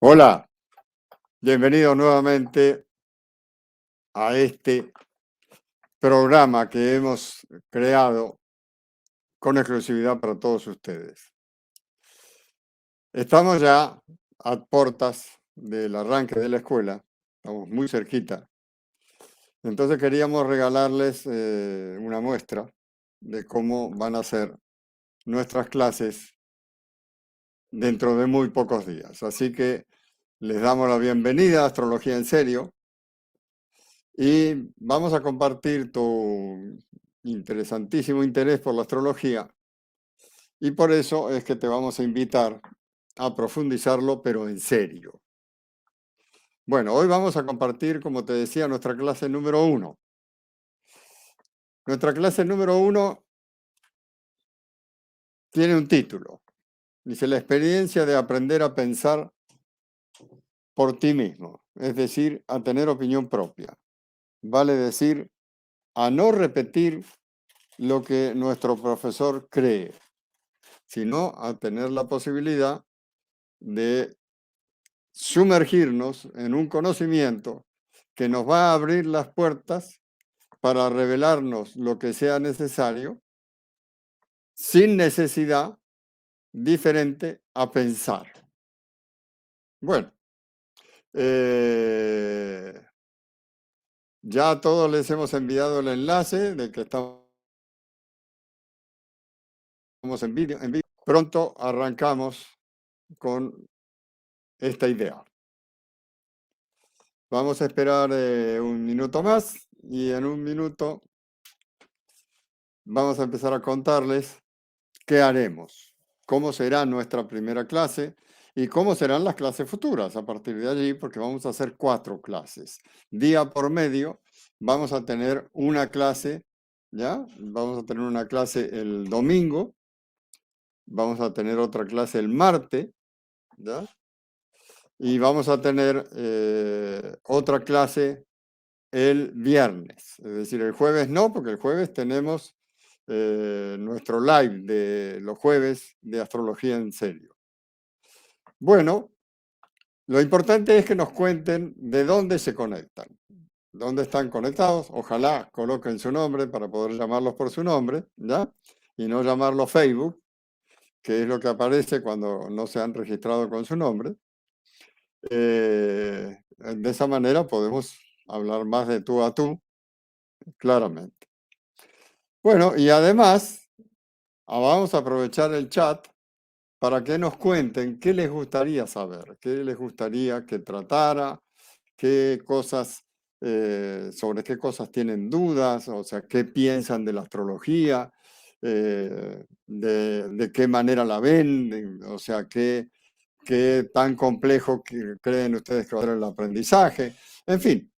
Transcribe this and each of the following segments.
Hola, bienvenido nuevamente a este programa que hemos creado con exclusividad para todos ustedes. Estamos ya a puertas del arranque de la escuela, estamos muy cerquita, entonces queríamos regalarles una muestra de cómo van a ser nuestras clases dentro de muy pocos días. Así que les damos la bienvenida a Astrología en Serio. Y vamos a compartir tu interesantísimo interés por la astrología y por eso es que te vamos a invitar a profundizarlo, pero en serio. Bueno, hoy vamos a compartir, como te decía, nuestra clase número 1. Nuestra clase número 1 tiene un título. Dice, la experiencia de aprender a pensar por ti mismo, es decir, a tener opinión propia. Vale decir, a no repetir lo que nuestro profesor cree, sino a tener la posibilidad de sumergirnos en un conocimiento que nos va a abrir las puertas para revelarnos lo que sea necesario sin necesidad diferente a pensar. Bueno, ya a todos les hemos enviado el enlace de que estamos en vídeo. Pronto arrancamos con esta idea. Vamos a esperar un minuto más y en un minuto vamos a empezar a contarles qué haremos, cómo será nuestra primera clase y cómo serán las clases futuras a partir de allí, porque vamos a hacer 4 clases. Día por medio vamos a tener una clase, ¿ya? Vamos a tener una clase el domingo, vamos a tener otra clase el martes, ¿ya? Y vamos a tener otra clase el viernes, es decir, el jueves no, porque el jueves tenemos nuestro live de los jueves de Astrología en Serio. Bueno, lo importante es que nos cuenten de dónde se conectan, dónde están conectados. Ojalá coloquen su nombre para poder llamarlos por su nombre, ¿ya? Y no llamarlo Facebook, que es lo que aparece cuando no se han registrado con su nombre. De esa manera podemos hablar más de tú a tú, claramente. Bueno, y además vamos a aprovechar el chat para que nos cuenten qué les gustaría saber, qué les gustaría que tratara, qué cosas, sobre qué cosas tienen dudas, o sea, qué piensan de la astrología, de qué manera la ven, o sea, qué tan complejo creen ustedes que va a ser el aprendizaje. En fin,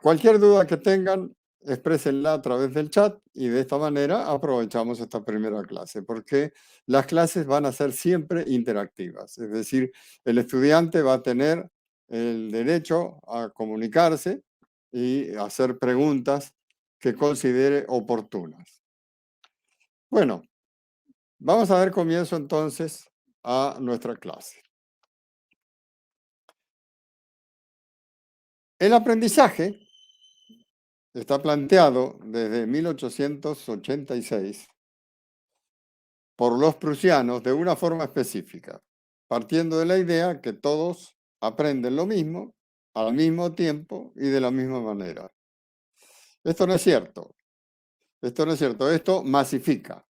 cualquier duda que tengan, exprésenla a través del chat y de esta manera aprovechamos esta primera clase, porque las clases van a ser siempre interactivas, es decir, el estudiante va a tener el derecho a comunicarse y hacer preguntas que considere oportunas. Bueno, vamos a dar comienzo entonces a nuestra clase. El aprendizaje está planteado desde 1886 por los prusianos de una forma específica, partiendo de la idea que todos aprenden lo mismo, al mismo tiempo y de la misma manera. Esto no es cierto. Esto no es cierto. Esto masifica.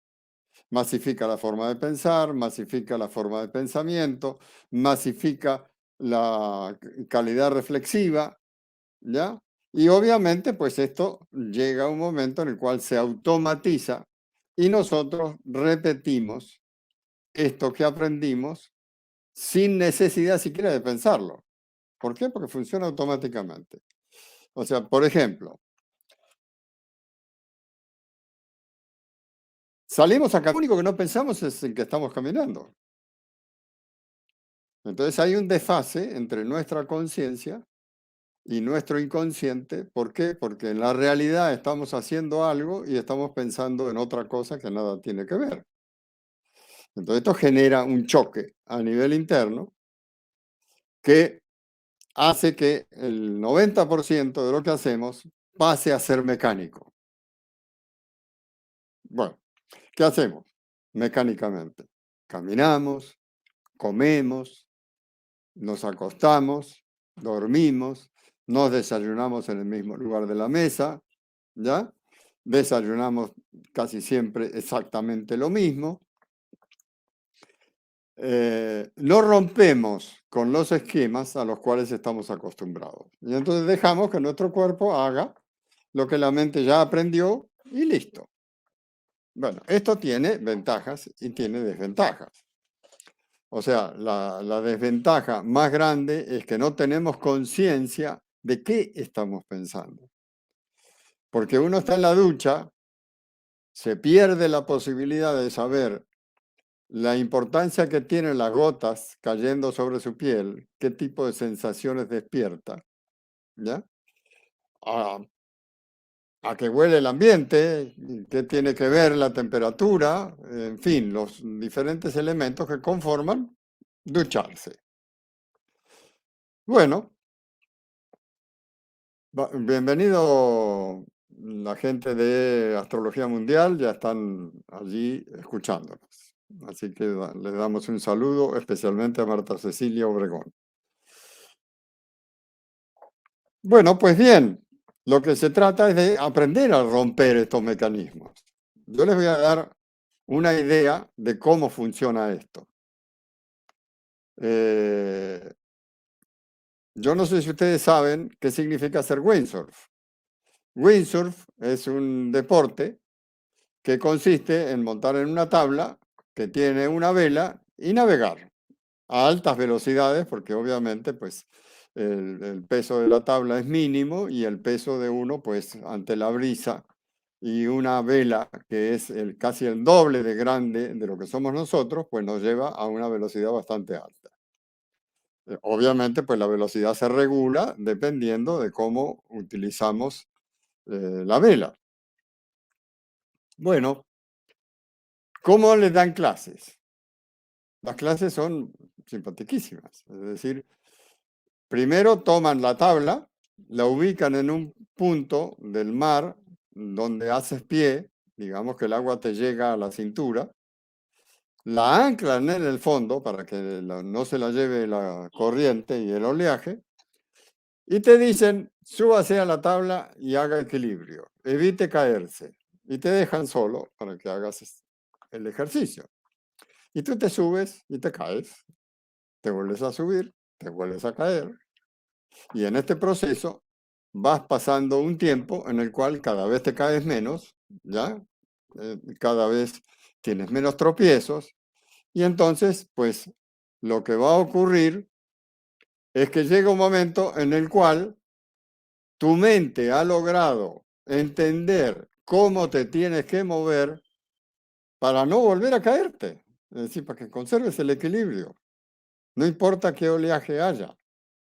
Masifica la forma de pensar, masifica la forma de pensamiento, masifica la calidad reflexiva, ¿ya? Y obviamente, pues esto llega a un momento en el cual se automatiza y nosotros repetimos esto que aprendimos sin necesidad siquiera de pensarlo. ¿Por qué? Porque funciona automáticamente. O sea, por ejemplo, salimos acá, lo único que no pensamos es en que estamos caminando. Entonces hay un desfase entre nuestra conciencia y nuestro inconsciente. ¿Por qué? Porque en la realidad estamos haciendo algo y estamos pensando en otra cosa que nada tiene que ver. Entonces esto genera un choque a nivel interno que hace que el 90% de lo que hacemos pase a ser mecánico. Bueno, ¿qué hacemos mecánicamente? Caminamos, comemos, nos acostamos, dormimos, nos desayunamos en el mismo lugar de la mesa, ¿ya? Desayunamos casi siempre exactamente lo mismo. No rompemos con los esquemas a los cuales estamos acostumbrados. Y entonces dejamos que nuestro cuerpo haga lo que la mente ya aprendió y listo. Bueno, esto tiene ventajas y tiene desventajas. O sea, la desventaja más grande es que no tenemos conciencia de qué estamos pensando. Porque uno está en la ducha, se pierde la posibilidad de saber la importancia que tienen las gotas cayendo sobre su piel, qué tipo de sensaciones despierta, ¿ya? A, a que huele el ambiente, qué tiene que ver la temperatura, en fin, los diferentes elementos que conforman ducharse. Bueno, bienvenido la gente de Astrología Mundial, ya están allí escuchándonos. Así que les damos un saludo especialmente a Marta Cecilia Obregón. Bueno, pues bien, lo que se trata es de aprender a romper estos mecanismos. Yo les voy a dar una idea de cómo funciona esto. Eh, yo no sé si ustedes saben qué significa hacer windsurf. Windsurf es un deporte que consiste en montar en una tabla que tiene una vela y navegar a altas velocidades, porque obviamente pues el peso de la tabla es mínimo y el peso de uno pues ante la brisa y una vela que es casi el doble de grande de lo que somos nosotros, pues nos lleva a una velocidad bastante alta. Obviamente pues la velocidad se regula dependiendo de cómo utilizamos la vela. Bueno, ¿cómo les dan clases? Las clases son simpaticísimas, es decir, primero toman la tabla, la ubican en un punto del mar donde haces pie, digamos que el agua te llega a la cintura, la anclan en el fondo para que no se la lleve la corriente y el oleaje, y te dicen, súbase a la tabla y haga equilibrio, evite caerse, y te dejan solo para que hagas el ejercicio. Y tú te subes y te caes, te vuelves a subir, te vuelves a caer, y en este proceso vas pasando un tiempo en el cual cada vez te caes menos, ¿ya? Cada vez tienes menos tropiezos, y entonces, pues, lo que va a ocurrir es que llega un momento en el cual tu mente ha logrado entender cómo te tienes que mover para no volver a caerte, es decir, para que conserves el equilibrio, no importa qué oleaje haya.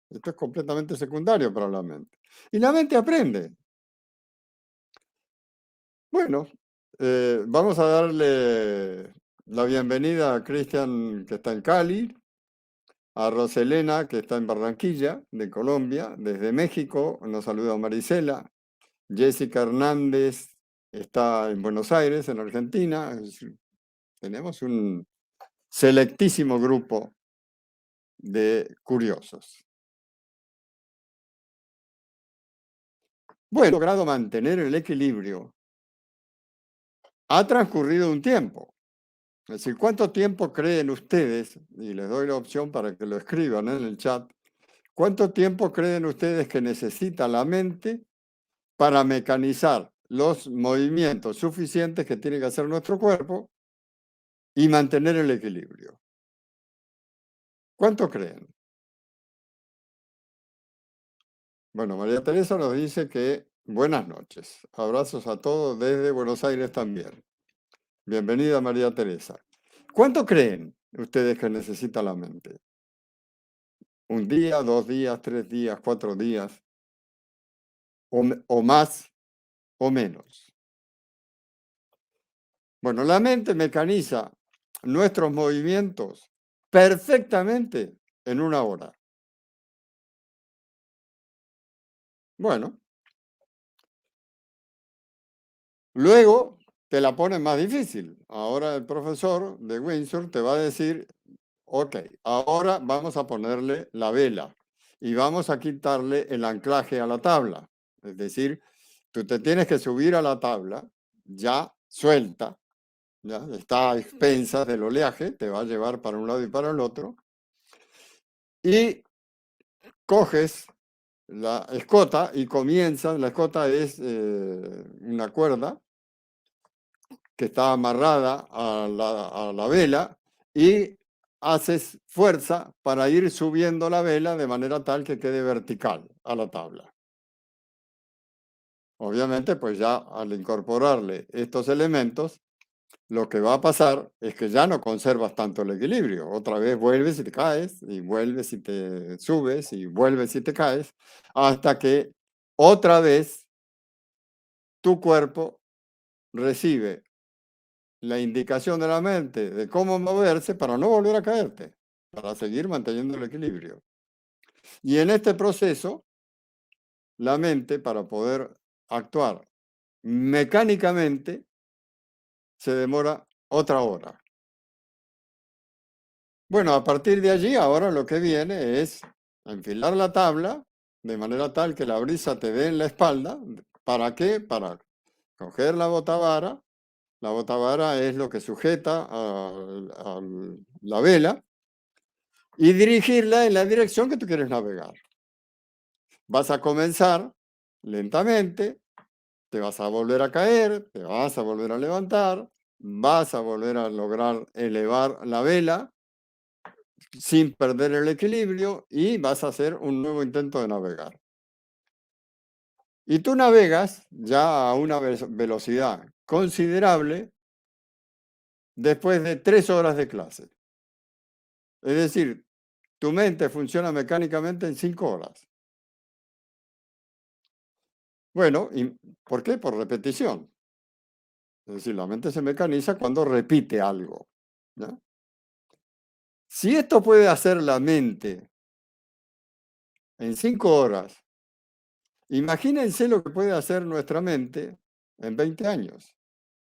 Esto es completamente secundario para la mente. Y la mente aprende. Bueno, vamos a darle la bienvenida a Cristian, que está en Cali, a Roselena, que está en Barranquilla, de Colombia, desde México, nos saluda Marisela, Jessica Hernández está en Buenos Aires, en Argentina. Tenemos un selectísimo grupo de curiosos. Bueno, he logrado mantener el equilibrio. Ha transcurrido un tiempo. Es decir, ¿cuánto tiempo creen ustedes? Y les doy la opción para que lo escriban en el chat. ¿Cuánto tiempo creen ustedes que necesita la mente para mecanizar los movimientos suficientes que tiene que hacer nuestro cuerpo y mantener el equilibrio? ¿Cuánto creen? Bueno, María Teresa nos dice que buenas noches. Abrazos a todos desde Buenos Aires también. Bienvenida, María Teresa. ¿Cuánto creen ustedes que necesita la mente? ¿Un día, 2 días, 3 días, 4 días? ¿O más o menos? Bueno, la mente mecaniza nuestros movimientos perfectamente en una hora. Bueno, luego te la ponen más difícil. Ahora el profesor de Windsor te va a decir, ok, ahora vamos a ponerle la vela y vamos a quitarle el anclaje a la tabla. Es decir, tú te tienes que subir a la tabla ya suelta, ya está a expensas del oleaje, te va a llevar para un lado y para el otro, y coges la escota y comienzas, la escota es una cuerda que está amarrada a la vela y haces fuerza para ir subiendo la vela de manera tal que quede vertical a la tabla. Obviamente, pues ya al incorporarle estos elementos, lo que va a pasar es que ya no conservas tanto el equilibrio. Otra vez vuelves y te caes, y vuelves y te subes, y vuelves y te caes, hasta que otra vez tu cuerpo recibe la indicación de la mente de cómo moverse para no volver a caerte, para seguir manteniendo el equilibrio. Y en este proceso, la mente, para poder actuar mecánicamente, se demora otra hora. Bueno, a partir de allí, ahora lo que viene es enfilar la tabla de manera tal que la brisa te dé en la espalda. ¿Para qué? Para coger la botavara. La botavara es lo que sujeta a la vela y dirigirla en la dirección que tú quieres navegar. Vas a comenzar lentamente, te vas a volver a caer, te vas a volver a levantar, vas a volver a lograr elevar la vela sin perder el equilibrio y vas a hacer un nuevo intento de navegar. Y tú navegas ya a una velocidad considerable después de 3 horas de clase. Es decir, tu mente funciona mecánicamente en 5 horas. Bueno, ¿y por qué? Por repetición. Es decir, la mente se mecaniza cuando repite algo. ¿Ya? Si esto puede hacer la mente en 5 horas, imagínense lo que puede hacer nuestra mente en 20 años,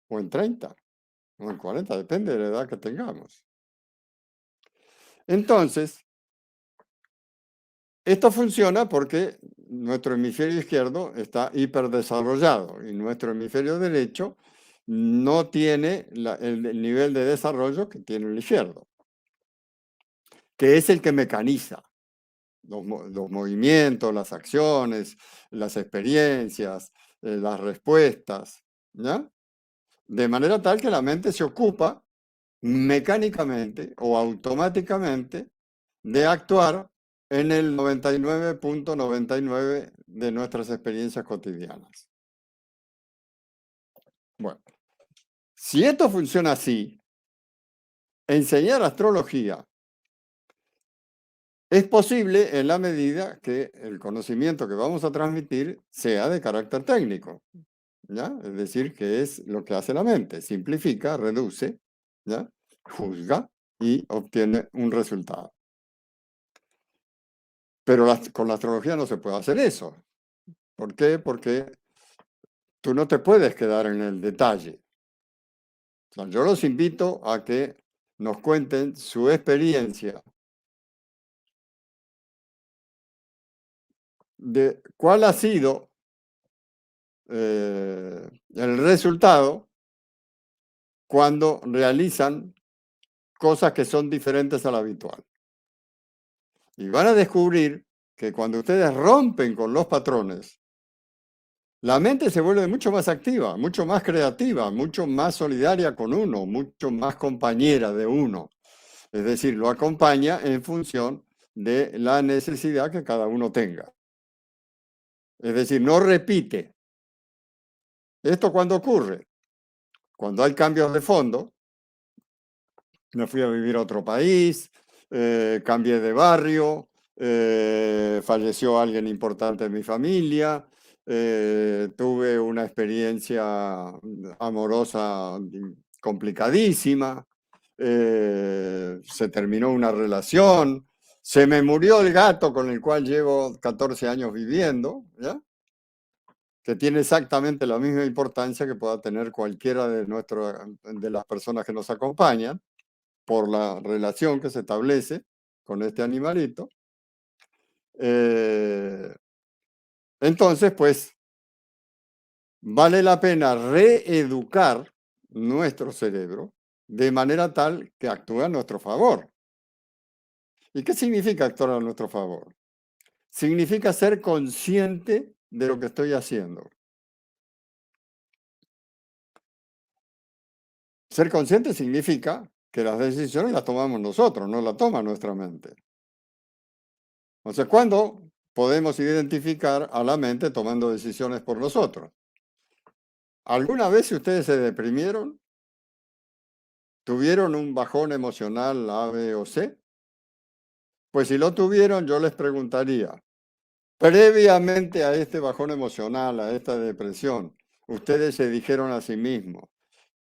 o en 30, o en 40, depende de la edad que tengamos. Entonces, esto funciona porque nuestro hemisferio izquierdo está hiperdesarrollado y nuestro hemisferio derecho no tiene el nivel de desarrollo que tiene el izquierdo, que es el que mecaniza los movimientos, las acciones, las experiencias, las respuestas, ¿ya? De manera tal que la mente se ocupa mecánicamente o automáticamente de actuar en el 99.99 de nuestras experiencias cotidianas. Bueno, si esto funciona así, enseñar astrología es posible en la medida que el conocimiento que vamos a transmitir sea de carácter técnico, ¿ya? Es decir, que es lo que hace la mente, simplifica, reduce, ¿ya? Juzga y obtiene un resultado. Pero con la astrología no se puede hacer eso. ¿Por qué? Porque tú no te puedes quedar en el detalle. O sea, yo los invito a que nos cuenten su experiencia de cuál ha sido el resultado cuando realizan cosas que son diferentes a lo habitual. Y van a descubrir que cuando ustedes rompen con los patrones, la mente se vuelve mucho más activa, mucho más creativa, mucho más solidaria con uno, mucho más compañera de uno. Es decir, lo acompaña en función de la necesidad que cada uno tenga. Es decir, no repite. ¿Esto cuándo ocurre? Cuando hay cambios de fondo. Me fui a vivir a otro país, cambié de barrio, falleció alguien importante en mi familia, tuve una experiencia amorosa complicadísima, se terminó una relación, se me murió el gato con el cual llevo 14 años viviendo, ¿ya? que tiene exactamente la misma importancia que pueda tener cualquiera de las personas que nos acompañan por la relación que se establece con este animalito. Eh, entonces, pues, vale la pena reeducar nuestro cerebro de manera tal que actúe a nuestro favor. ¿Y qué significa actuar a nuestro favor? Significa ser consciente de lo que estoy haciendo. Ser consciente significa que las decisiones las tomamos nosotros, no las toma nuestra mente. Entonces, ¿cuándo podemos identificar a la mente tomando decisiones por nosotros? ¿Alguna vez si ustedes se deprimieron, tuvieron un bajón emocional A, B o C? Pues si lo tuvieron, yo les preguntaría, previamente a este bajón emocional, a esta depresión, ustedes se dijeron a sí mismos,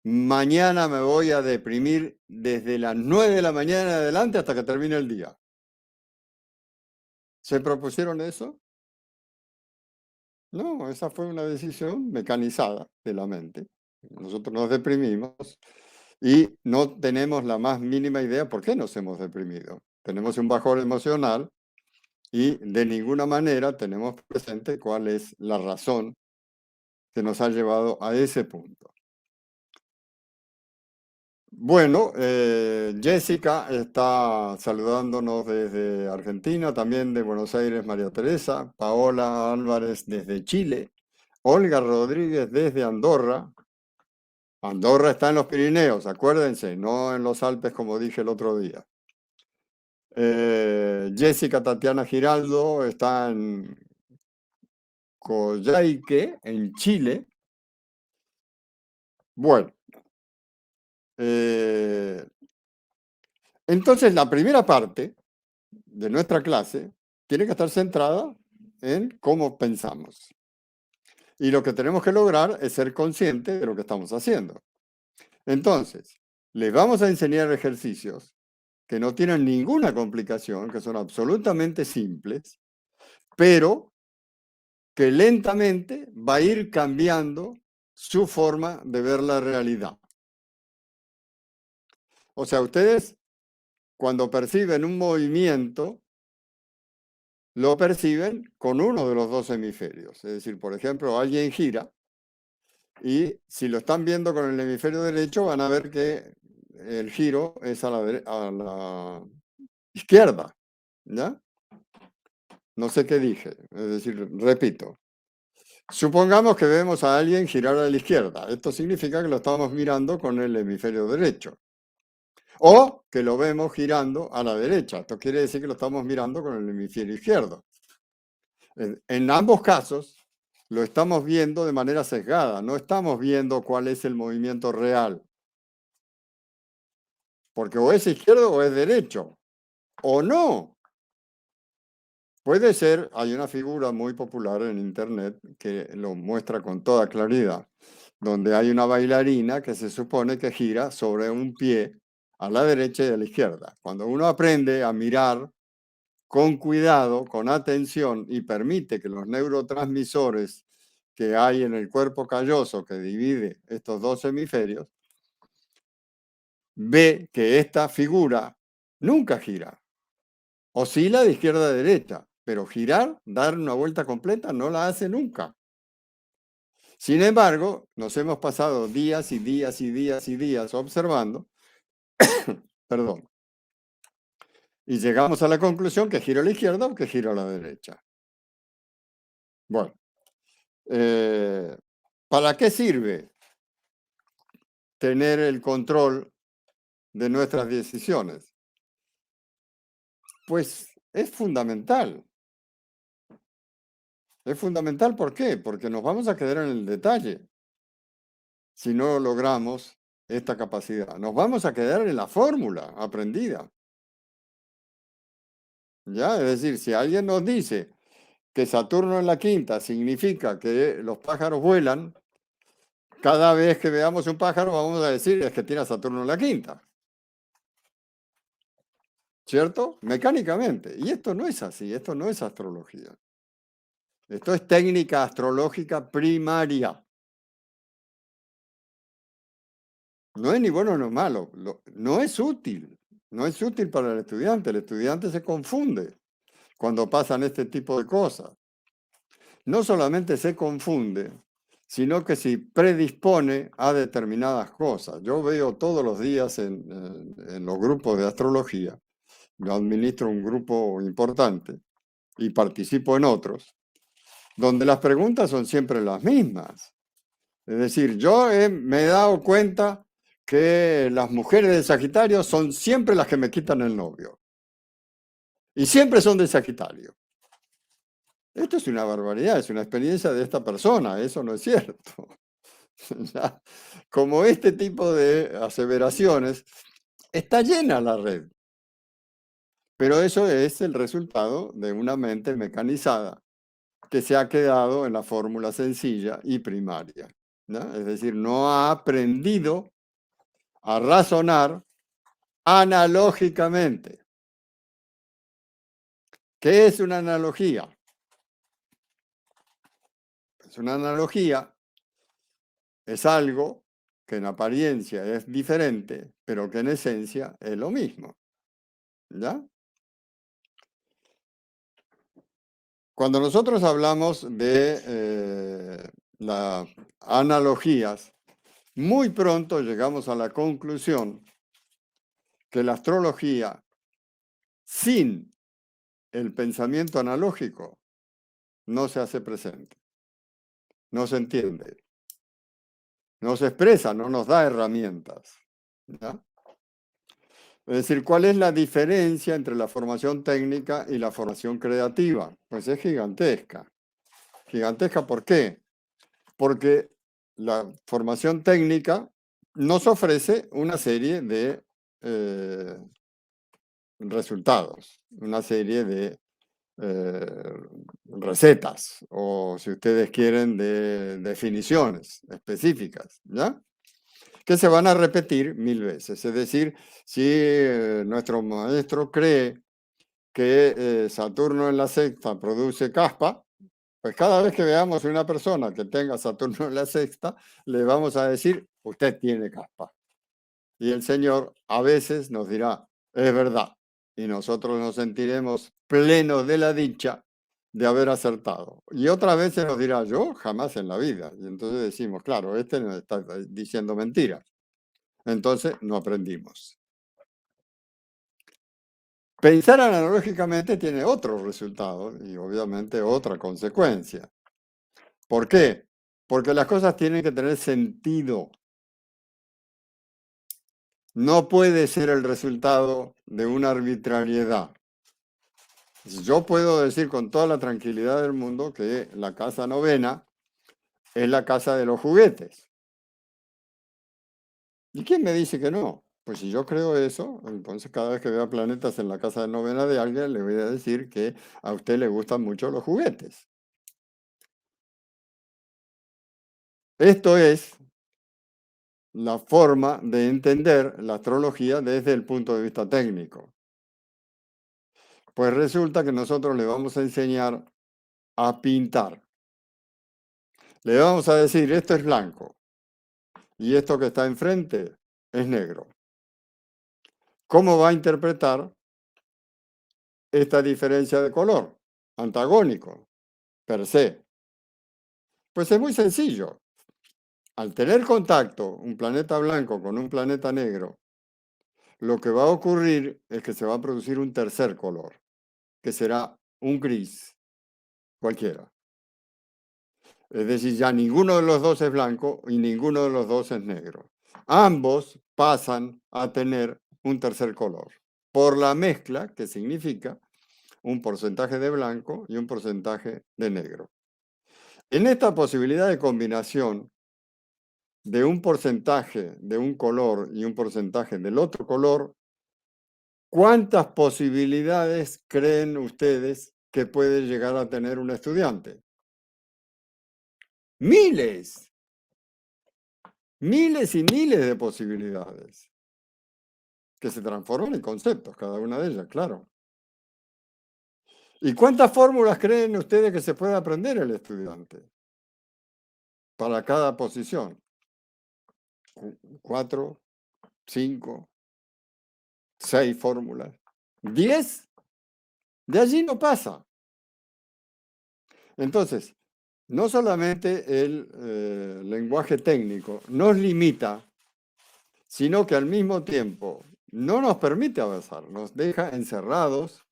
mañana me voy a deprimir desde las 9 de la mañana en adelante hasta que termine el día. ¿Se propusieron eso? No, esa fue una decisión mecanizada de la mente. Nosotros nos deprimimos y no tenemos la más mínima idea por qué nos hemos deprimido. Tenemos un bajón emocional y de ninguna manera tenemos presente cuál es la razón que nos ha llevado a ese punto. Bueno, Jessica está saludándonos desde Argentina, también de Buenos Aires, María Teresa, Paola Álvarez desde Chile, Olga Rodríguez desde Andorra. Andorra está en los Pirineos, acuérdense, no en los Alpes como dije el otro día. Jessica Tatiana Giraldo está en Coyhaique, en Chile. Bueno, eh, entonces la primera parte de nuestra clase tiene que estar centrada en cómo pensamos. Y lo que tenemos que lograr es ser conscientes de lo que estamos haciendo. Entonces, les vamos a enseñar ejercicios que no tienen ninguna complicación, que son absolutamente simples, pero que lentamente va a ir cambiando su forma de ver la realidad. O sea, ustedes cuando perciben un movimiento, lo perciben con uno de los dos hemisferios. Es decir, por ejemplo, alguien gira y si lo están viendo con el hemisferio derecho, van a ver que el giro es a la izquierda. ¿Ya? No sé qué dije. Es decir, repito. Supongamos que vemos a alguien girar a la izquierda. Esto significa que lo estamos mirando con el hemisferio derecho. O que lo vemos girando a la derecha. Esto quiere decir que lo estamos mirando con el hemisferio izquierdo. En ambos casos, lo estamos viendo de manera sesgada. No estamos viendo cuál es el movimiento real. Porque o es izquierdo o es derecho. O no. Puede ser, hay una figura muy popular en internet que lo muestra con toda claridad, donde hay una bailarina que se supone que gira sobre un pie a la derecha y a la izquierda. Cuando uno aprende a mirar con cuidado, con atención y permite que los neurotransmisores que hay en el cuerpo calloso que divide estos dos hemisferios, ve que esta figura nunca gira. Oscila de izquierda a derecha, pero girar, dar una vuelta completa, no la hace nunca. Sin embargo, nos hemos pasado días y días y días y días observando, perdón, y llegamos a la conclusión que gira a la izquierda o que gira a la derecha. Bueno, ¿para qué sirve tener el control de nuestras decisiones? Pues es fundamental. Es fundamental, ¿por qué? Porque nos vamos a quedar en el detalle si no logramos esta capacidad. Nos vamos a quedar en la fórmula aprendida. ¿Ya? Es decir, si alguien nos dice que Saturno en la quinta significa que los pájaros vuelan, cada vez que veamos un pájaro vamos a decir es que tiene a Saturno en la quinta. ¿Cierto? Mecánicamente. Y esto no es así, esto no es astrología. Esto es técnica astrológica primaria. No es ni bueno ni malo, no es útil. No es útil para el estudiante. El estudiante se confunde cuando pasan este tipo de cosas. No solamente se confunde, sino que se predispone a determinadas cosas. Yo veo todos los días en los grupos de astrología, yo administro un grupo importante y participo en otros, donde las preguntas son siempre las mismas. Es decir, me he dado cuenta que las mujeres de Sagitario son siempre las que me quitan el novio. Y siempre son de Sagitario. Esto es una barbaridad, es una experiencia de esta persona, eso no es cierto. Ya, como este tipo de aseveraciones, está llena la red, pero eso es el resultado de una mente mecanizada que se ha quedado en la fórmula sencilla y primaria, ¿no? Es decir, no ha aprendido a razonar analógicamente. ¿Qué es una analogía? Pues una analogía es algo que en apariencia es diferente, pero que en esencia es lo mismo, ¿ya? Cuando nosotros hablamos de las analogías, muy pronto llegamos a la conclusión que la astrología, sin el pensamiento analógico, no se hace presente, no se entiende, no se expresa, no nos da herramientas, ¿ya? Es decir, ¿cuál es la diferencia entre la formación técnica y la formación creativa? Pues es gigantesca. Gigantesca, ¿por qué? Porque la formación técnica nos ofrece una serie de eh, resultados, una serie de recetas o, si ustedes quieren, de definiciones específicas, ¿ya? Que se van a repetir 1000 veces. Es decir, si nuestro maestro cree que Saturno en la sexta produce caspa, pues cada vez que veamos una persona que tenga Saturno en la sexta, le vamos a decir, usted tiene caspa. Y el Señor a veces nos dirá, es verdad. Y nosotros nos sentiremos plenos de la dicha de haber acertado. Y otras veces nos dirá, yo jamás en la vida. Y entonces decimos, claro, este nos está diciendo mentiras. Entonces no aprendimos. Pensar analógicamente tiene otro resultado y obviamente otra consecuencia. ¿Por qué? Porque las cosas tienen que tener sentido. No puede ser el resultado de una arbitrariedad. Yo puedo decir con toda la tranquilidad del mundo que la casa novena es la casa de los juguetes. ¿Y quién me dice que no? Pues si yo creo eso, entonces cada vez que vea planetas en la casa de novena de alguien, le voy a decir que a usted le gustan mucho los juguetes. Esto es la forma de entender la astrología desde el punto de vista técnico. Pues resulta que nosotros le vamos a enseñar a pintar. Le vamos a decir, esto es blanco y esto que está enfrente es negro. ¿Cómo va a interpretar esta diferencia de color? Antagónico, per se. Pues es muy sencillo. Al tener contacto un planeta blanco con un planeta negro, lo que va a ocurrir es que se va a producir un tercer color, que será un gris cualquiera. Es decir, ya ninguno de los dos es blanco y ninguno de los dos es negro. Ambos pasan a tener un tercer color por la mezcla, que significa un porcentaje de blanco y un porcentaje de negro. En esta posibilidad de combinación de un porcentaje de un color y un porcentaje del otro color, ¿cuántas posibilidades creen ustedes que puede llegar a tener un estudiante? Miles, miles y miles de posibilidades que se transforman en conceptos, cada una de ellas, claro. ¿Y cuántas fórmulas creen ustedes que se puede aprender el estudiante para cada posición? ¿4, 5, 6 fórmulas? ¿10? De allí no pasa. Entonces, no solamente el lenguaje técnico nos limita, sino que al mismo tiempo no nos permite avanzar, nos deja encerrados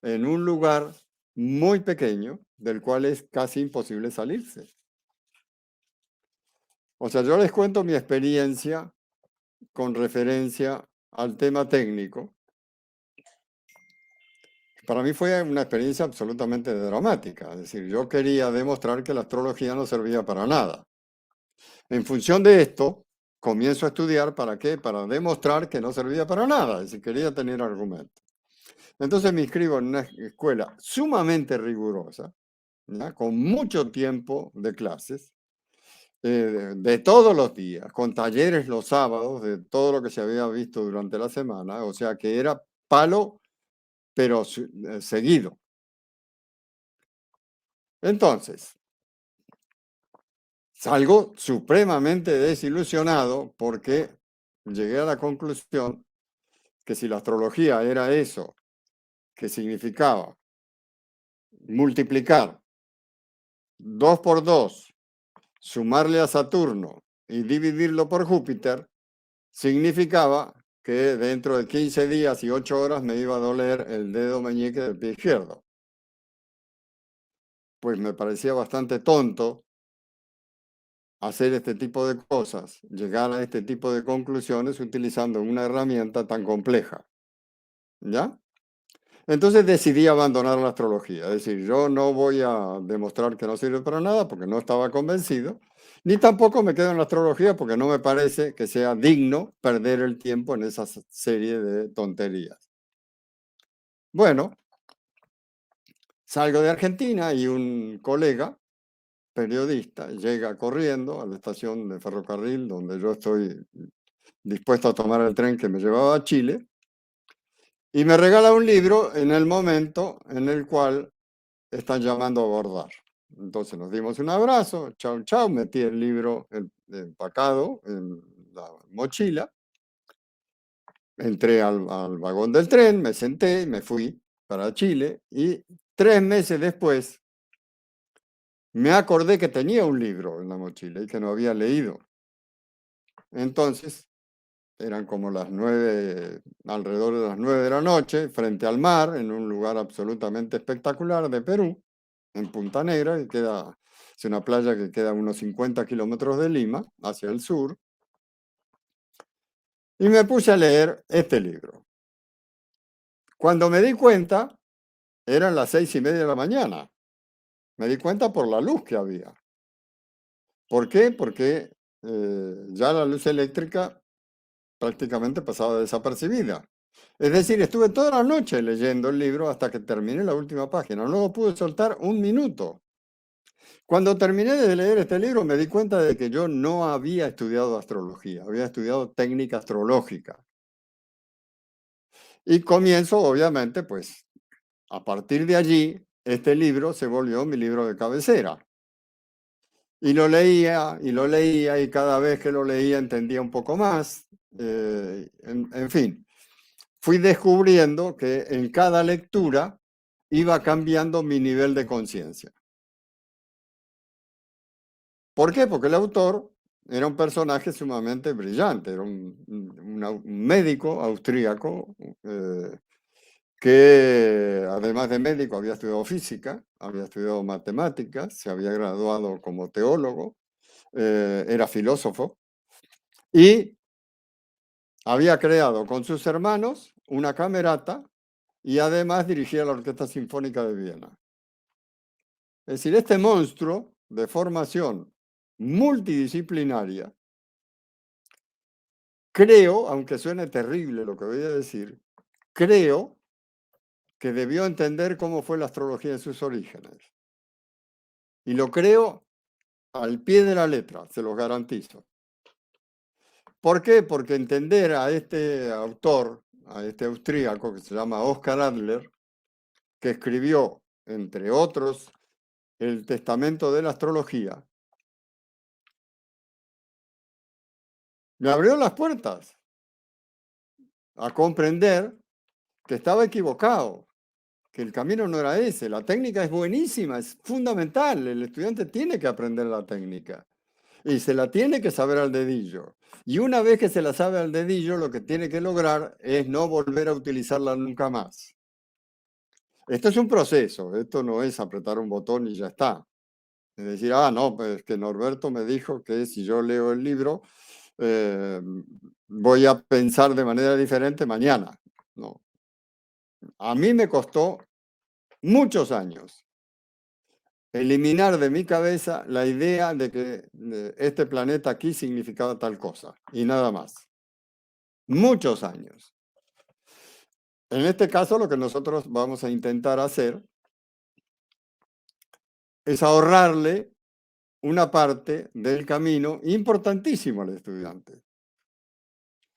en un lugar muy pequeño del cual es casi imposible salirse. O sea, yo les cuento mi experiencia con referencia al tema técnico. Para mí fue una experiencia absolutamente dramática. Es decir, yo quería demostrar que la astrología no servía para nada. En función de esto, comienzo a estudiar, ¿para qué? Para demostrar que no servía para nada. Es decir, quería tener argumentos. Entonces me inscribo en una escuela sumamente rigurosa, ¿ya? Con mucho tiempo de clases, de todos los días, con talleres los sábados de todo lo que se había visto durante la semana, o sea que era palo, pero seguido. Entonces, salgo supremamente desilusionado porque llegué a la conclusión que si la astrología era eso, que significaba multiplicar 2 por 2, sumarle a Saturno y dividirlo por Júpiter, significaba que dentro de 15 días y 8 horas me iba a doler el dedo meñique del pie izquierdo. Pues me parecía bastante tonto hacer este tipo de cosas, llegar a este tipo de conclusiones utilizando una herramienta tan compleja. ¿Ya? Entonces decidí abandonar la astrología, es decir, yo no voy a demostrar que no sirve para nada porque no estaba convencido, ni tampoco me quedo en la astrología porque no me parece que sea digno perder el tiempo en esa serie de tonterías. Bueno, salgo de Argentina y un colega periodista llega corriendo a la estación de ferrocarril donde yo estoy dispuesto a tomar el tren que me llevaba a Chile y me regala un libro en el momento en el cual están llamando a abordar. Entonces nos dimos un abrazo, chau, chau, metí el libro empacado en la mochila, entré al vagón del tren, me senté y me fui para Chile y 3 meses después me acordé que tenía un libro en la mochila y que no había leído. Entonces eran como las 9, alrededor de las 9 de la noche, frente al mar, en un lugar absolutamente espectacular de Perú, en Punta Negra, que queda, es una playa que queda a unos 50 kilómetros de Lima, hacia el sur, y me puse a leer este libro. Cuando me di cuenta, eran las 6:30 de la mañana. Me di cuenta por la luz que había. ¿Por qué? Porque ya la luz eléctrica prácticamente pasaba desapercibida. Es decir, estuve toda la noche leyendo el libro hasta que terminé la última página. No lo pude soltar un minuto. Cuando terminé de leer este libro me di cuenta de que yo no había estudiado astrología, había estudiado técnica astrológica. Y comienzo, obviamente, pues a partir de allí, este libro se volvió mi libro de cabecera. Y lo leía, y cada vez que lo leía entendía un poco más. En fin, fui descubriendo que en cada lectura iba cambiando mi nivel de conciencia. ¿Por qué? Porque el autor era un personaje sumamente brillante, era un médico austríaco que además de médico había estudiado física, había estudiado matemáticas, se había graduado como teólogo, era filósofo y había creado con sus hermanos una camerata y además dirigía la Orquesta Sinfónica de Viena. Es decir, este monstruo de formación multidisciplinaria, creo, aunque suene terrible lo que voy a decir, creo que debió entender cómo fue la astrología en sus orígenes. Y lo creo al pie de la letra, se los garantizo. ¿Por qué? Porque entender a este autor, a este austríaco que se llama Oscar Adler, que escribió entre otros, el testamento de la astrología, me abrió las puertas a comprender que estaba equivocado, que el camino no era ese. La técnica es buenísima, es fundamental. El estudiante tiene que aprender la técnica y se la tiene que saber al dedillo. Y una vez que se la sabe al dedillo, lo que tiene que lograr es no volver a utilizarla nunca más. Esto es un proceso, esto no es apretar un botón y ya está. Es decir, no, pues que Norberto me dijo que si yo leo el libro, voy a pensar de manera diferente mañana. No, a mí me costó muchos años eliminar de mi cabeza la idea de que este planeta aquí significaba tal cosa y nada más. Muchos años. En este caso, lo que nosotros vamos a intentar hacer es ahorrarle una parte del camino importantísimo al estudiante.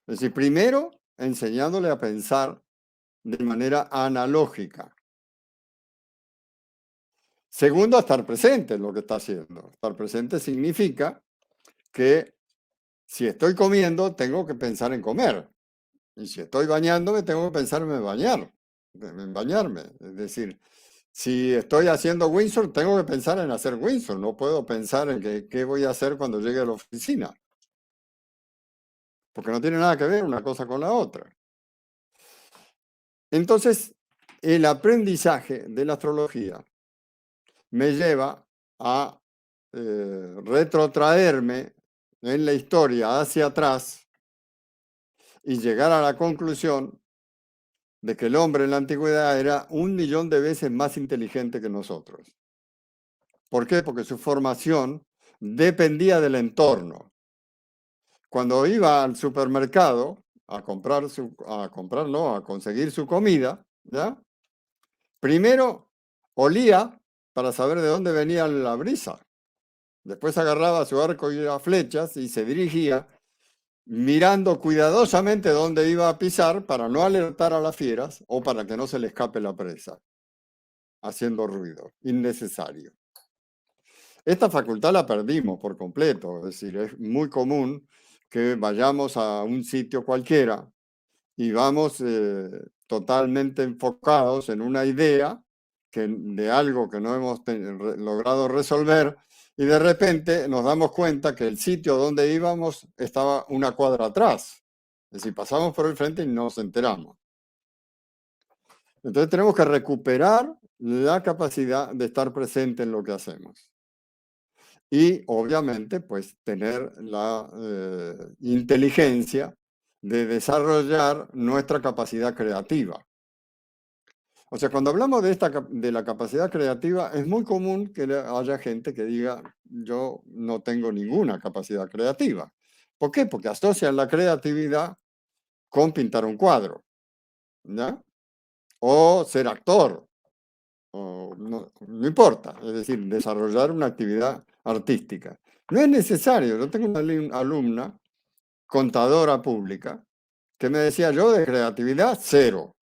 Es decir, primero, enseñándole a pensar de manera analógica. Segundo, a estar presente en lo que está haciendo. Estar presente significa que si estoy comiendo, tengo que pensar en comer. Y si estoy bañándome, tengo que pensar en bañarme. Es decir, si estoy haciendo Windsor, tengo que pensar en hacer Windsor. No puedo pensar en qué voy a hacer cuando llegue a la oficina. Porque no tiene nada que ver una cosa con la otra. Entonces, el aprendizaje de la astrología me lleva a retrotraerme en la historia hacia atrás y llegar a la conclusión de que el hombre en la antigüedad era 1.000.000 de veces más inteligente que nosotros. ¿Por qué? Porque su formación dependía del entorno. Cuando iba al supermercado a conseguir su comida, ¿ya? Primero olía para saber de dónde venía la brisa. Después agarraba su arco y las flechas y se dirigía mirando cuidadosamente dónde iba a pisar para no alertar a las fieras o para que no se le escape la presa, haciendo ruido innecesario. Esta facultad la perdimos por completo, es decir, es muy común que vayamos a un sitio cualquiera y vamos totalmente enfocados en una idea de algo que no hemos logrado resolver y de repente nos damos cuenta que el sitio donde íbamos estaba una cuadra atrás. Es decir, pasamos por el frente y no nos enteramos. Entonces tenemos que recuperar la capacidad de estar presente en lo que hacemos. Y obviamente, pues tener la inteligencia de desarrollar nuestra capacidad creativa. O sea, cuando hablamos de la capacidad creativa, es muy común que haya gente que diga, yo no tengo ninguna capacidad creativa. ¿Por qué? Porque asocian la creatividad con pintar un cuadro, ¿ya? O ser actor, o no importa, es decir, desarrollar una actividad artística. No es necesario. Yo tengo una alumna, contadora pública, que me decía, yo de creatividad, cero.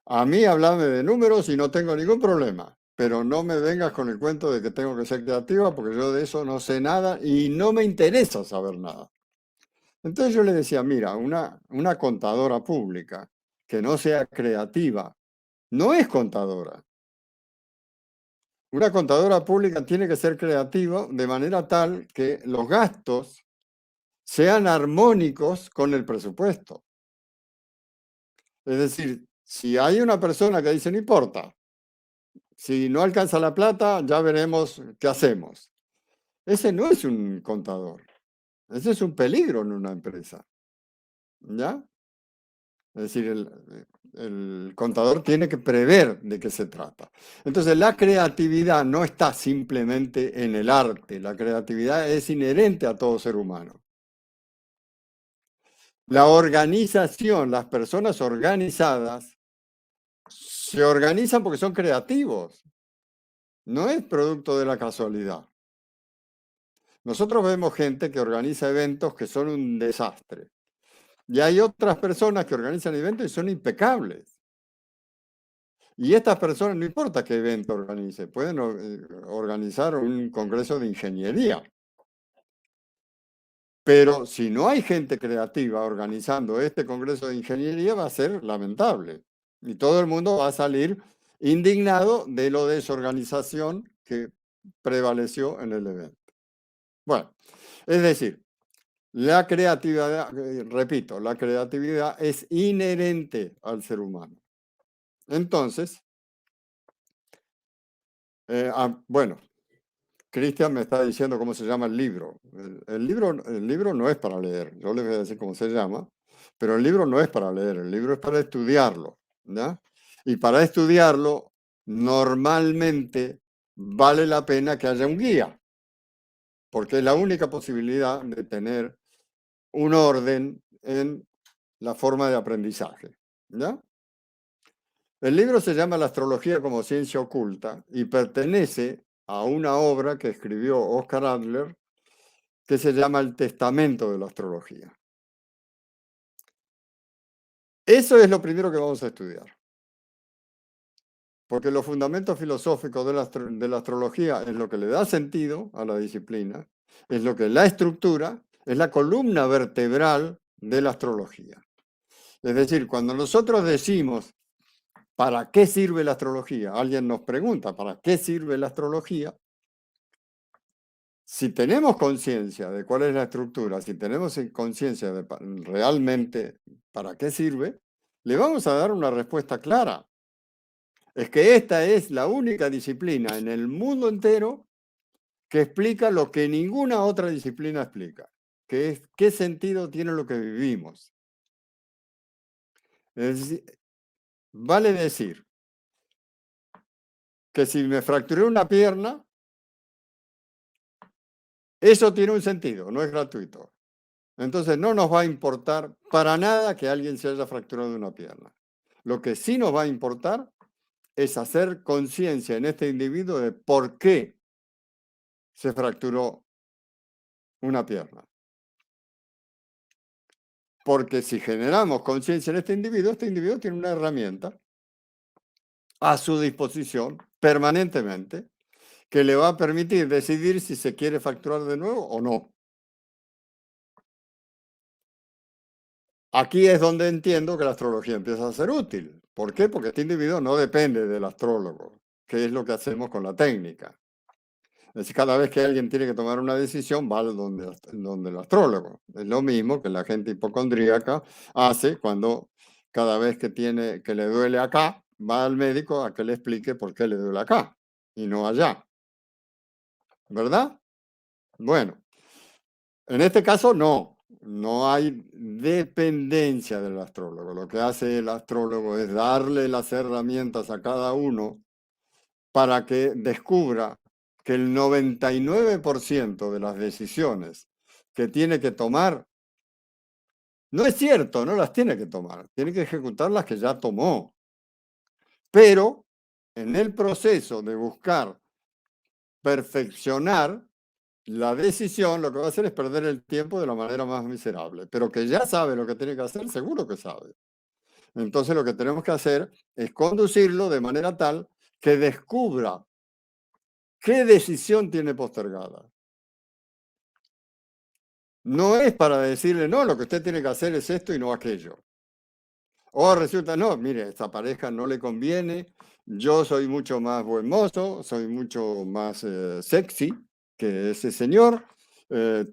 A mí háblame de números y no tengo ningún problema, pero no me vengas con el cuento de que tengo que ser creativa porque yo de eso no sé nada y no me interesa saber nada. Entonces yo le decía, mira, una contadora pública que no sea creativa no es contadora. Una contadora pública tiene que ser creativa de manera tal que los gastos sean armónicos con el presupuesto. Es decir, si hay una persona que dice, no importa, si no alcanza la plata, ya veremos qué hacemos. Ese no es un contador. Ese es un peligro en una empresa. ¿Ya? Es decir, el contador tiene que prever de qué se trata. Entonces, la creatividad no está simplemente en el arte. La creatividad es inherente a todo ser humano. La organización, las personas organizadas, se organizan porque son creativos. No es producto de la casualidad. Nosotros vemos gente que organiza eventos que son un desastre. Y hay otras personas que organizan eventos y son impecables. Y estas personas, no importa qué evento organice, pueden organizar un congreso de ingeniería. Pero si no hay gente creativa organizando este congreso de ingeniería, va a ser lamentable. Y todo el mundo va a salir indignado de lo desorganización que prevaleció en el evento. Bueno, es decir, la creatividad, repito, la creatividad es inherente al ser humano. Entonces, bueno, Cristian me está diciendo cómo se llama el libro. El libro no es para leer, yo les voy a decir cómo se llama, pero el libro no es para leer, el libro es para estudiarlo, ¿ya? Y para estudiarlo, normalmente vale la pena que haya un guía, porque es la única posibilidad de tener un orden en la forma de aprendizaje, ¿ya? El libro se llama La astrología como ciencia oculta y pertenece a una obra que escribió Oscar Adler que se llama El Testamento de la Astrología. Eso es lo primero que vamos a estudiar, porque los fundamentos filosóficos de la astrología es lo que le da sentido a la disciplina, es lo que la estructura, es la columna vertebral de la astrología. Es decir, cuando nosotros decimos, ¿para qué sirve la astrología? Alguien nos pregunta, ¿para qué sirve la astrología? Si tenemos conciencia de cuál es la estructura, si tenemos conciencia de realmente para qué sirve, le vamos a dar una respuesta clara. Es que esta es la única disciplina en el mundo entero que explica lo que ninguna otra disciplina explica, que es qué sentido tiene lo que vivimos. Es decir, vale decir que si me fracturé una pierna, eso tiene un sentido, no es gratuito. Entonces no nos va a importar para nada que alguien se haya fracturado una pierna. Lo que sí nos va a importar es hacer conciencia en este individuo de por qué se fracturó una pierna. Porque si generamos conciencia en este individuo tiene una herramienta a su disposición permanentemente que le va a permitir decidir si se quiere fracturar de nuevo o no. Aquí es donde entiendo que la astrología empieza a ser útil. ¿Por qué? Porque este individuo no depende del astrólogo, que es lo que hacemos con la técnica. Es decir, cada vez que alguien tiene que tomar una decisión, va donde el astrólogo. Es lo mismo que la gente hipocondríaca hace cuando cada vez que le duele acá, va al médico a que le explique por qué le duele acá y no allá. ¿Verdad? Bueno, en este caso no hay dependencia del astrólogo. Lo que hace el astrólogo es darle las herramientas a cada uno para que descubra que el 99% de las decisiones que tiene que tomar, no es cierto, no las tiene que tomar, tiene que ejecutar las que ya tomó. Pero en el proceso de buscar perfeccionar la decisión, lo que va a hacer es perder el tiempo de la manera más miserable, pero que ya sabe lo que tiene que hacer, seguro que sabe. Entonces lo que tenemos que hacer es conducirlo de manera tal que descubra qué decisión tiene postergada. No es para decirle, no, lo que usted tiene que hacer es esto y no aquello. O resulta, no, mire, esta pareja no le conviene, yo soy mucho más buen mozo, soy mucho más sexy que ese señor,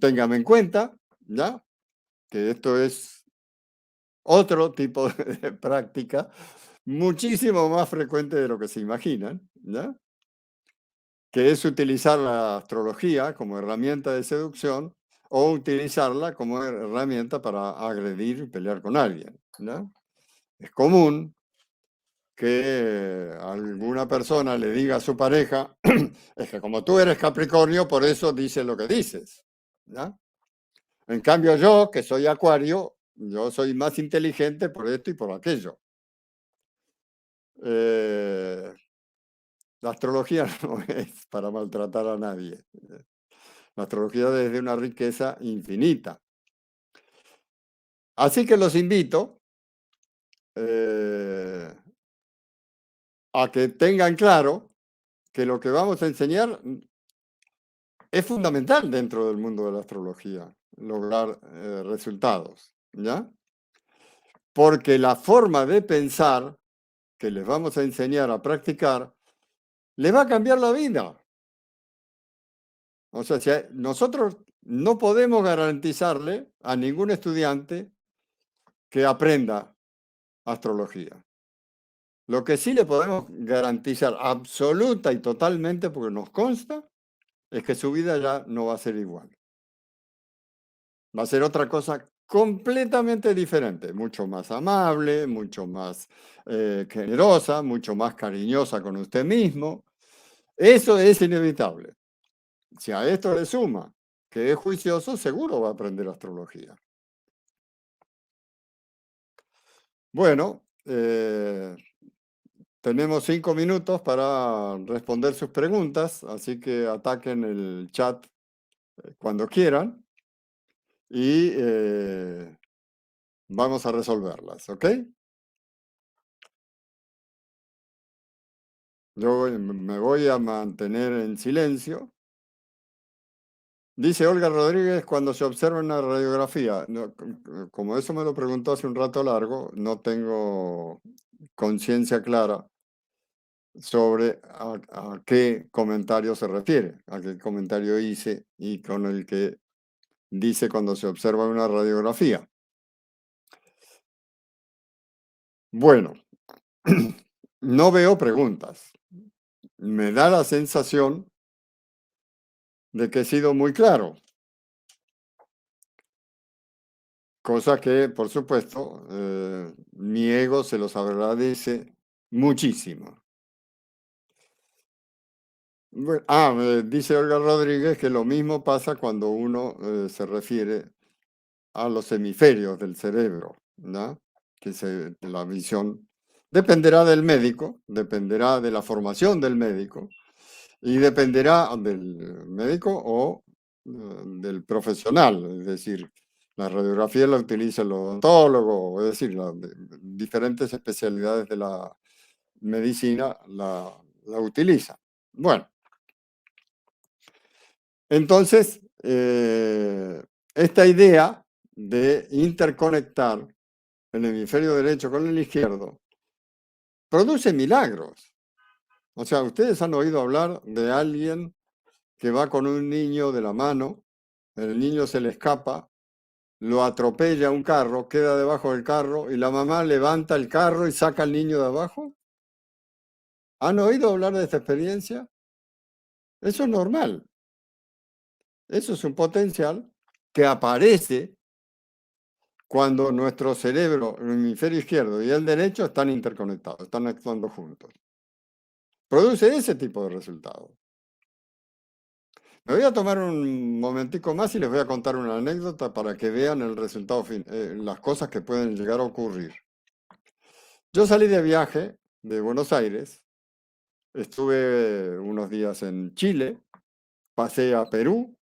téngame en cuenta, ¿ya? Que esto es otro tipo de práctica muchísimo más frecuente de lo que se imaginan, ¿ya? Que es utilizar la astrología como herramienta de seducción o utilizarla como herramienta para agredir y pelear con alguien, ¿no? Es común que alguna persona le diga a su pareja, es que como tú eres Capricornio, por eso dices lo que dices, ¿ya? En cambio yo, que soy Acuario, yo soy más inteligente por esto y por aquello. Eh, la astrología no es para maltratar a nadie. La astrología es de una riqueza infinita. Así que los invito eh, a que tengan claro que lo que vamos a enseñar es fundamental dentro del mundo de la astrología, lograr resultados, ¿ya? Porque la forma de pensar que les vamos a enseñar a practicar les va a cambiar la vida. O sea, nosotros no podemos garantizarle a ningún estudiante que aprenda astrología. Lo que sí le podemos garantizar absoluta y totalmente, porque nos consta, es que su vida ya no va a ser igual. Va a ser otra cosa completamente diferente, mucho más amable, mucho más generosa, mucho más cariñosa con usted mismo. Eso es inevitable. Si a esto le suma que es juicioso, seguro va a aprender astrología. Bueno, tenemos 5 minutos para responder sus preguntas, así que ataquen el chat cuando quieran y vamos a resolverlas, ¿ok? Yo me voy a mantener en silencio. Dice Olga Rodríguez, cuando se observa una radiografía, como eso me lo preguntó hace un rato largo, no tengo conciencia clara sobre a qué comentario se refiere, a qué comentario hice y con el que dice cuando se observa una radiografía. Bueno, no veo preguntas. Me da la sensación de que he sido muy claro, cosa que, por supuesto, mi ego se los agradece muchísimo. Dice Olga Rodríguez que lo mismo pasa cuando uno se refiere a los hemisferios del cerebro, ¿no? La visión dependerá del médico, dependerá de la formación del médico y dependerá del médico o del profesional, es decir, la radiografía la utiliza el odontólogo, es decir, las diferentes especialidades de la medicina la utilizan. Bueno, entonces, esta idea de interconectar el hemisferio derecho con el izquierdo produce milagros. O sea, ustedes han oído hablar de alguien que va con un niño de la mano, el niño se le escapa, lo atropella un carro, queda debajo del carro y la mamá levanta el carro y saca al niño de abajo. ¿Han oído hablar de esta experiencia? Eso es normal. Eso es un potencial que aparece cuando nuestro cerebro, el hemisferio izquierdo y el derecho están interconectados, están actuando juntos. Produce ese tipo de resultados. Me voy a tomar un momentico más y les voy a contar una anécdota para que vean el resultado, las cosas que pueden llegar a ocurrir. Yo salí de viaje de Buenos Aires, estuve unos días en Chile, pasé a Perú,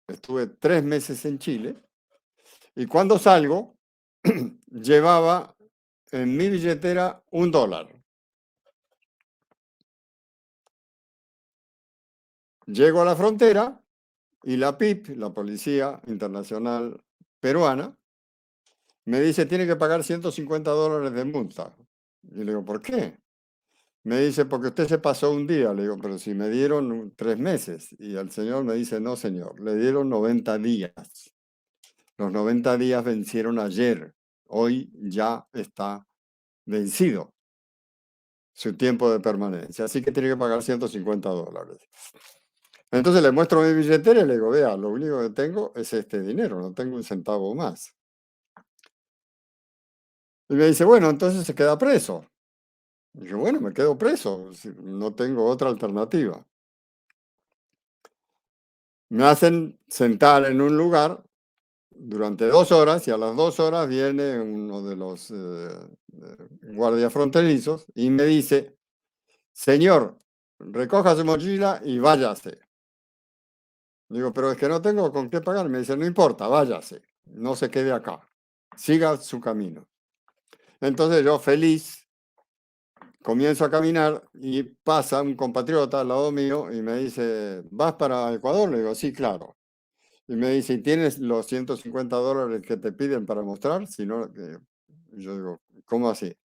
estuve 3 meses en Chile y cuando salgo llevaba en mi billetera $1. Llego a la frontera y la PIP, la Policía Internacional Peruana, me dice, tiene que pagar $150 de multa. Y le digo, ¿por qué? Me dice, porque usted se pasó un día. Le digo, pero si me dieron 3 meses. Y el señor me dice, no, señor, le dieron 90 días. Los 90 días vencieron ayer. Hoy ya está vencido su tiempo de permanencia. Así que tiene que pagar $150. Entonces le muestro mi billetera y le digo, vea, lo único que tengo es este dinero, no tengo un centavo más. Y me dice, bueno, entonces se queda preso. Y yo, bueno, me quedo preso, no tengo otra alternativa. Me hacen sentar en un lugar durante 2 horas y a las 2 horas viene uno de los guardias fronterizos y me dice, señor, recoja su mochila y váyase. Digo, pero es que no tengo con qué pagar. Me dice, no importa, váyase, no se quede acá, siga su camino. Entonces yo feliz, comienzo a caminar y pasa un compatriota al lado mío y me dice, ¿vas para Ecuador? Le digo, sí, claro. Y me dice, ¿y tienes los $150 que te piden para mostrar? Si no, yo digo, ¿cómo así?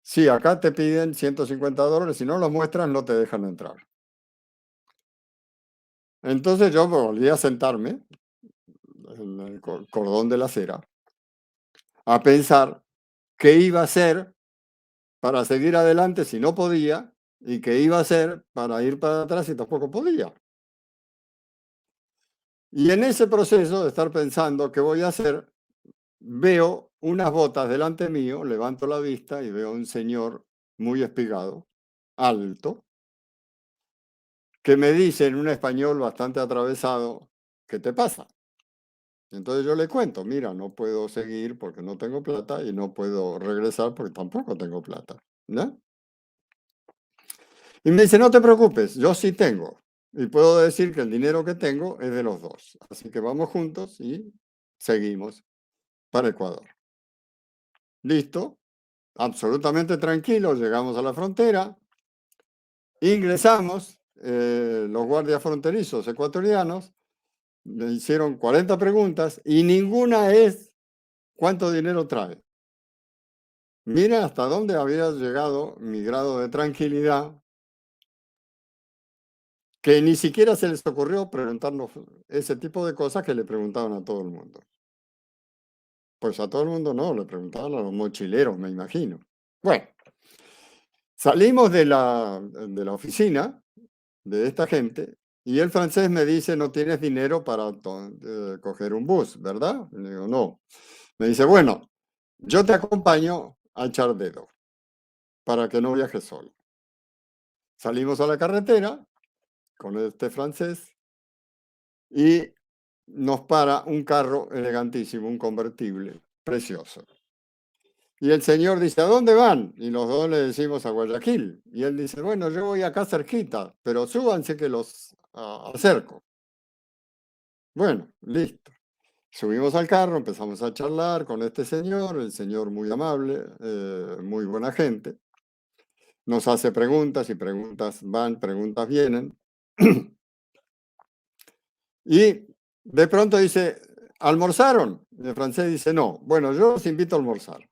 Sí, acá te piden $150, si no los muestras no te dejan entrar. Entonces yo volví a sentarme en el cordón de la acera a pensar qué iba a hacer para seguir adelante si no podía y qué iba a hacer para ir para atrás si tampoco podía. Y en ese proceso de estar pensando qué voy a hacer, veo unas botas delante mío, levanto la vista y veo un señor muy espigado, alto, que me dice en un español bastante atravesado, ¿qué te pasa? Entonces yo le cuento, mira, no puedo seguir porque no tengo plata y no puedo regresar porque tampoco tengo plata, ¿no? Y me dice, no te preocupes, yo sí tengo. Y puedo decir que el dinero que tengo es de los dos. Así que vamos juntos y seguimos para Ecuador. Listo, absolutamente tranquilo, llegamos a la frontera, ingresamos, los guardias fronterizos ecuatorianos me hicieron 40 preguntas y ninguna es ¿cuánto dinero trae? Mira hasta dónde había llegado mi grado de tranquilidad, que ni siquiera se les ocurrió preguntarnos ese tipo de cosas que le preguntaban a todo el mundo. Pues a todo el mundo no, le preguntaban a los mochileros, me imagino. Bueno, salimos de la oficina de esta gente y el francés me dice, no tienes dinero para coger un bus, ¿verdad? Le digo, no. Me dice, bueno, yo te acompaño a echar dedo para que no viajes solo. Salimos a la carretera con este francés y nos para un carro elegantísimo, un convertible, precioso. Y el señor dice, ¿a dónde van? Y los dos le decimos a Guayaquil. Y él dice, bueno, yo voy acá cerquita, pero súbanse que los acerco. Bueno, listo. Subimos al carro, empezamos a charlar con este señor, el señor muy amable, muy buena gente. Nos hace preguntas y preguntas van, preguntas vienen. Y de pronto dice, ¿almorzaron? Y el francés dice, no. Bueno, yo los invito a almorzar.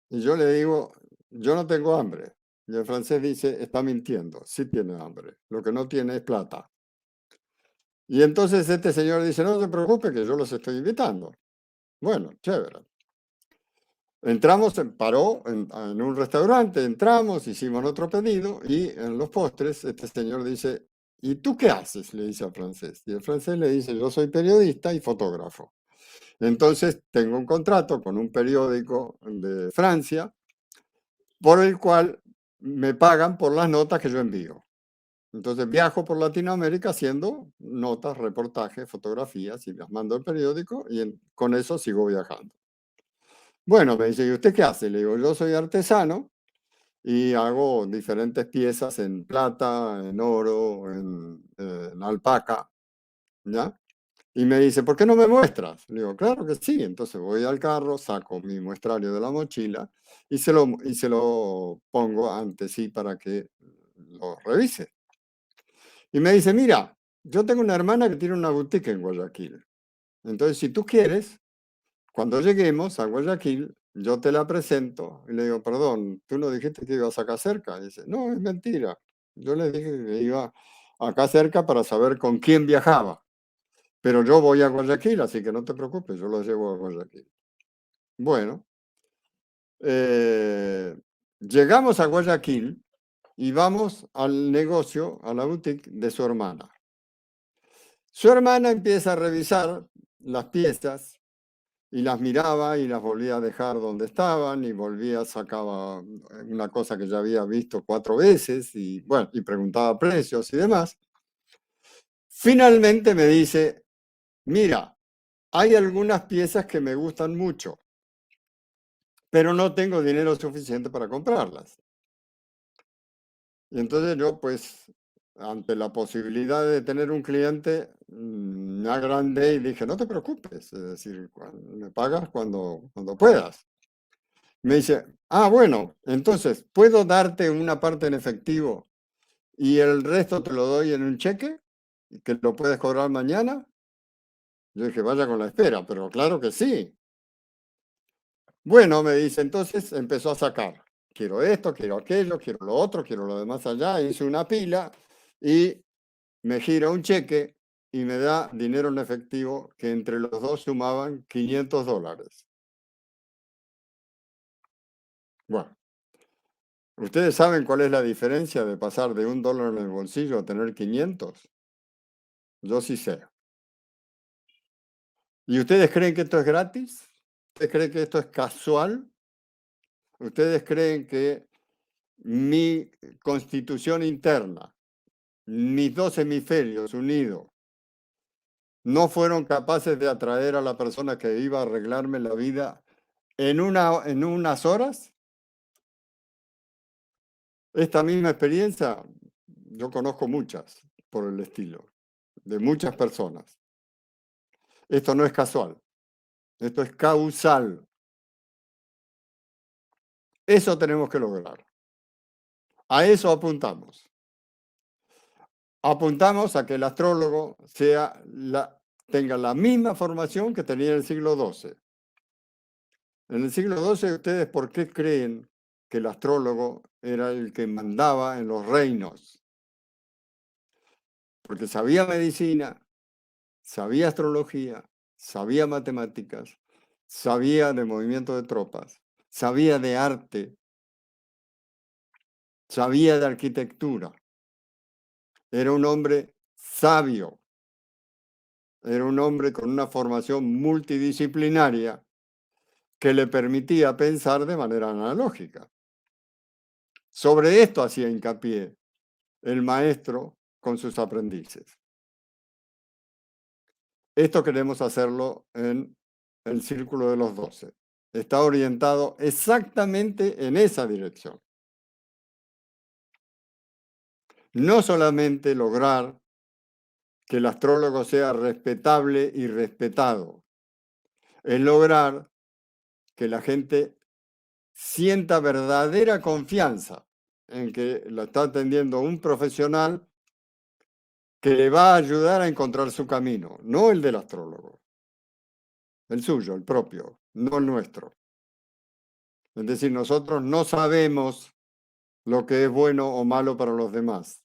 Y yo le digo, yo no tengo hambre. Y el francés dice, está mintiendo, sí tiene hambre. Lo que no tiene es plata. Y entonces este señor dice, no se preocupe que yo los estoy invitando. Bueno, chévere. Entramos, paró en un restaurante, entramos, hicimos otro pedido y en los postres este señor dice, ¿y tú qué haces? Le dice al francés. Y el francés le dice, yo soy periodista y fotógrafo. Entonces tengo un contrato con un periódico de Francia por el cual me pagan por las notas que yo envío. Entonces viajo por Latinoamérica haciendo notas, reportajes, fotografías y las mando al periódico y con eso sigo viajando. Bueno, me dice, ¿y usted qué hace? Le digo, yo soy artesano y hago diferentes piezas en plata, en oro, en alpaca, ¿ya? Y me dice, ¿por qué no me muestras? Le digo, claro que sí. Entonces voy al carro, saco mi muestrario de la mochila y se lo pongo ante sí para que lo revise. Y me dice, mira, yo tengo una hermana que tiene una boutique en Guayaquil. Entonces, si tú quieres, cuando lleguemos a Guayaquil, yo te la presento y le digo, perdón, tú no dijiste que ibas acá cerca. Y dice, no, es mentira. Yo le dije que iba acá cerca para saber con quién viajaba. Pero yo voy a Guayaquil, así que no te preocupes, yo los llevo a Guayaquil. Bueno, eh, llegamos a Guayaquil y vamos al negocio, a la boutique de su hermana. Su hermana empieza a revisar las piezas y las miraba y las volvía a dejar donde estaban y volvía, sacaba una cosa que ya había visto 4 veces y bueno, y preguntaba precios y demás. Finalmente me dice, mira, hay algunas piezas que me gustan mucho, pero no tengo dinero suficiente para comprarlas. Y entonces yo, pues, ante la posibilidad de tener un cliente, me agrandé y dije, no te preocupes, es decir, me pagas cuando puedas. Me dice, bueno, entonces, ¿puedo darte una parte en efectivo y el resto te lo doy en un cheque? ¿Que lo puedes cobrar mañana? Yo dije, vaya con la espera, pero claro que sí. Bueno, me dice, entonces empezó a sacar. Quiero esto, quiero aquello, quiero lo otro, quiero lo demás allá. Hice una pila y me gira un cheque y me da dinero en efectivo que entre los dos sumaban $500. Bueno, ¿ustedes saben cuál es la diferencia de pasar de $1 en el bolsillo a tener 500? Yo sí sé. ¿Y ustedes creen que esto es gratis? ¿Ustedes creen que esto es casual? ¿Ustedes creen que mi constitución interna, mis dos hemisferios unidos, no fueron capaces de atraer a la persona que iba a arreglarme la vida en unas horas? Esta misma experiencia, yo conozco muchas por el estilo, de muchas personas. Esto no es casual, esto es causal. Eso tenemos que lograr. A eso apuntamos. Apuntamos a que el astrólogo tenga la misma formación que tenía en el siglo XII. En el siglo XII, ¿ustedes por qué creen que el astrólogo era el que mandaba en los reinos? Porque sabía medicina, sabía astrología, sabía matemáticas, sabía de movimiento de tropas, sabía de arte, sabía de arquitectura. Era un hombre sabio, era un hombre con una formación multidisciplinaria que le permitía pensar de manera analógica. Sobre esto hacía hincapié el maestro con sus aprendices. Esto queremos hacerlo en el Círculo de los 12. Está orientado exactamente en esa dirección. No solamente lograr que el astrólogo sea respetable y respetado, es lograr que la gente sienta verdadera confianza en que lo está atendiendo un profesional que le va a ayudar a encontrar su camino, no el del astrólogo, el suyo, el propio, no el nuestro. Es decir, nosotros no sabemos lo que es bueno o malo para los demás.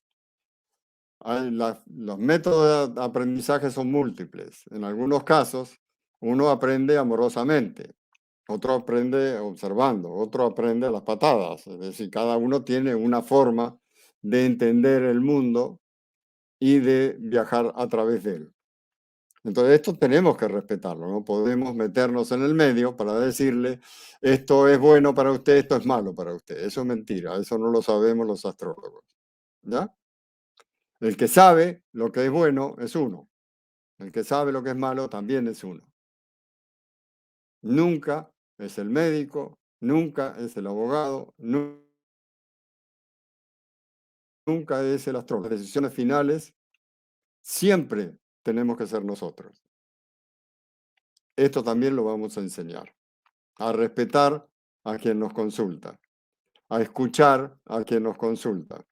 Los métodos de aprendizaje son múltiples. En algunos casos, uno aprende amorosamente, otro aprende observando, otro aprende a las patadas. Es decir, cada uno tiene una forma de entender el mundo y de viajar a través de él. Entonces, esto tenemos que respetarlo, no podemos meternos en el medio para decirle, esto es bueno para usted, esto es malo para usted. Eso es mentira, eso no lo sabemos los astrólogos. ¿Ya? El que sabe lo que es bueno es uno. El que sabe lo que es malo también es uno. Nunca es el médico, nunca es el abogado, nunca es el astrólogo. Las decisiones finales siempre tenemos que ser nosotros. Esto también lo vamos a enseñar. A respetar a quien nos consulta, a escuchar a quien nos consulta,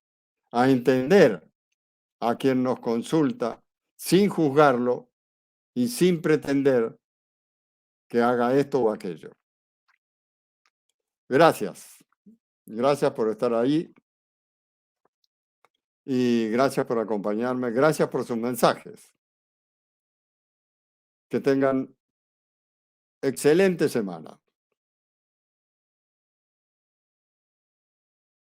a entender a quien nos consulta sin juzgarlo y sin pretender que haga esto o aquello. Gracias. Gracias por estar ahí y gracias por acompañarme. Gracias por sus mensajes. Que tengan excelente semana.